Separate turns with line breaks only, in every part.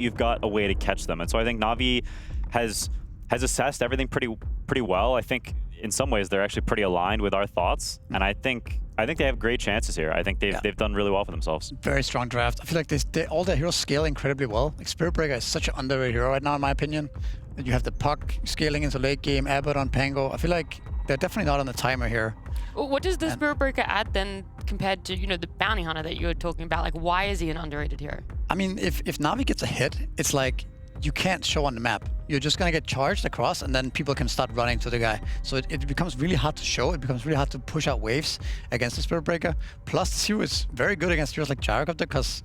you've got a way to catch them. And so I think Na'Vi has assessed everything pretty well. I think in some ways they're actually pretty aligned with our thoughts, and I think they have great chances here. I think they've done really well for themselves.
Very strong draft. I feel like all their heroes scale incredibly well. Like Spirit Breaker is such an underrated hero right now, in my opinion. And you have the Puck scaling into late game, Abbott on Pango. I feel like they're definitely not on the timer here.
What does the Spirit Breaker add then compared to, the Bounty Hunter that you were talking about? Like, why is he an underrated hero?
I mean, if Na'Vi gets a hit, it's like you can't show on the map. You're just gonna get charged across, and then people can start running to the guy. So it becomes really hard to show. It becomes really hard to push out waves against the Spirit Breaker. Plus, the hero is very good against heroes like Gyrocopter, because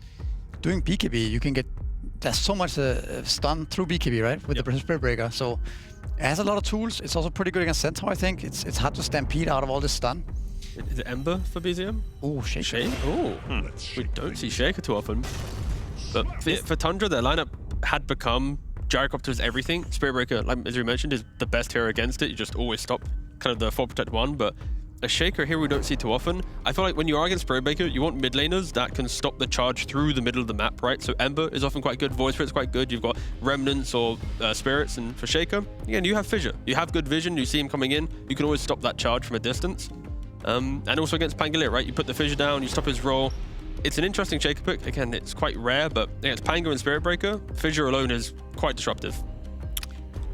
doing BKB, you can get there's so much stun through BKB, right? With the Spirit Breaker. So it has a lot of tools. It's also pretty good against Centaur, I think. It's hard to stampede out of all this stun.
Is it Ember for BZM?
Oh, Shaker.
Oh, we don't see Shaker too often. But for Tundra, their lineup had become Gyrocopter's everything. Spirit Breaker, like as we mentioned, is the best hero against it. You just always stop kind of the 4 Protect 1, but a Shaker here we don't see too often. I feel like when you are against Spirit Breaker, you want mid laners that can stop the charge through the middle of the map, right? So Ember is often quite good, Void Spirit's quite good, you've got Remnants or Spirits, and for Shaker, again, you have Fissure. You have good vision, you see him coming in, you can always stop that charge from a distance. And also against Pangolier, right? You put the Fissure down, you stop his roll. It's an interesting Shaker pick. Again, it's quite rare, but against Pango and Spirit Breaker, Fissure alone is quite disruptive.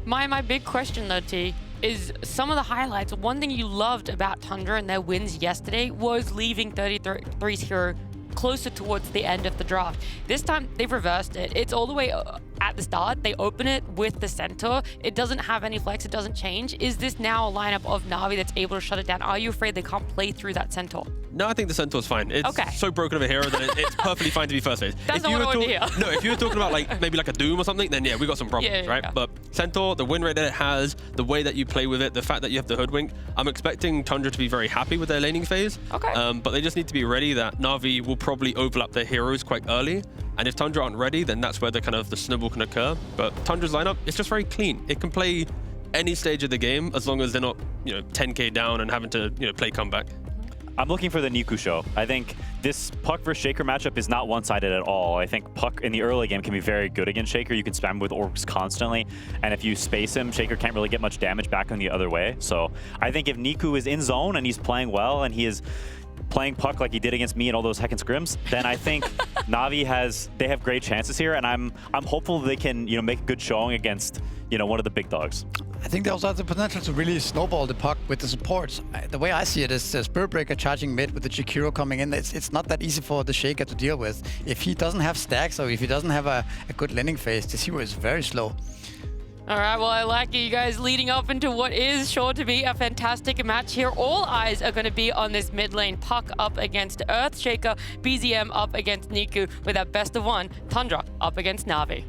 My big question though, T, is some of the highlights. One thing you loved about Tundra and their wins yesterday was leaving 33's hero closer towards the end of the draft. This time, they've reversed it. It's all the way at the start. They open it with the Centaur. It doesn't have any flex. It doesn't change. Is this now a lineup of Na'Vi that's able to shut it down? Are you afraid they can't play through that Centaur?
No, I think the Centaur's fine. It's so broken of a hero that it's perfectly fine to be first phase.
That's not what I want to hear.
No, if you were talking about maybe like a Doom or something, then yeah, we got some problems, right? But Centaur, the win rate that it has, the way that you play with it, the fact that you have the Hoodwink, I'm expecting Tundra to be very happy with their laning phase. But they just need to be ready that Na'Vi will probably overlap their heroes quite early. And if Tundra aren't ready, then that's where the snowball can occur. But Tundra's lineup, it's just very clean. It can play any stage of the game as long as they're not, 10k down and having to, play comeback.
I'm looking for the Niku show. I think this Puck versus Shaker matchup is not one-sided at all. I think Puck in the early game can be very good against Shaker. You can spam with orcs constantly, and if you space him, Shaker can't really get much damage back on the other way. So I think if Niku is in zone and he's playing well and he is playing Puck like he did against me and all those heckin' scrims, then I think Na'Vi have great chances here, and I'm hopeful they can make a good showing against one of the big dogs.
I think they also have the potential to really snowball the Puck with the supports. The way I see it is Spirit Breaker charging mid with the Jakiro coming in. It's not that easy for the Shaker to deal with. If he doesn't have stacks or if he doesn't have a good landing phase, this hero is very slow.
All right, well, I like you guys leading up into what is sure to be a fantastic match here. All eyes are going to be on this mid lane. Puck up against Earthshaker, BZM up against Niku with that best of one, Tundra up against Na'Vi.